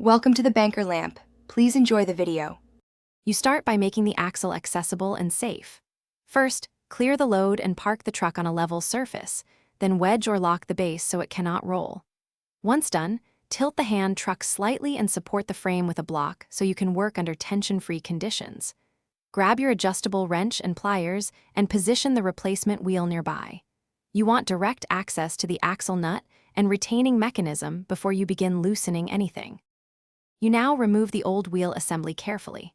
Welcome to the Banker Lamp. Please enjoy the video. You start by making the axle accessible and safe. First, clear the load and park the truck on a level surface, then wedge or lock the base so it cannot roll. Once done, tilt the hand truck slightly and support the frame with a block so you can work under tension-free conditions. Grab your adjustable wrench and pliers and position the replacement wheel nearby. You want direct access to the axle nut and retaining mechanism before you begin loosening anything. You now remove the old wheel assembly carefully.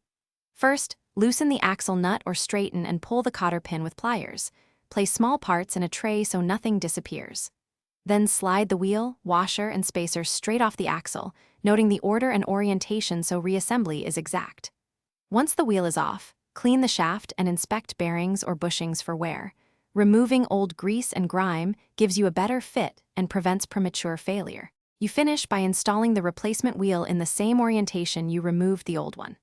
First, loosen the axle nut or straighten and pull the cotter pin with pliers. Place small parts in a tray so nothing disappears. Then slide the wheel, washer, and spacer straight off the axle, noting the order and orientation so reassembly is exact. Once the wheel is off, clean the shaft and inspect bearings or bushings for wear. Removing old grease and grime gives you a better fit and prevents premature failure. You finish by installing the replacement wheel in the same orientation you removed the old one.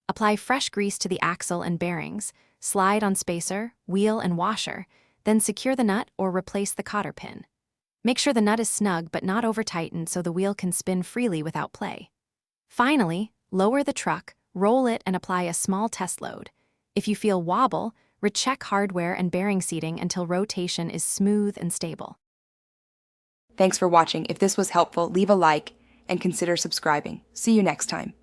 Apply fresh grease to the axle and bearings, slide on spacer, wheel, and washer, then secure the nut or replace the cotter pin. Make sure the nut is snug but not over-tightened so the wheel can spin freely without play. Finally, lower the truck, roll it, and apply a small test load. If you feel wobble, recheck hardware and bearing seating until rotation is smooth and stable. Thanks for watching. If this was helpful, leave a like and consider subscribing. See you next time.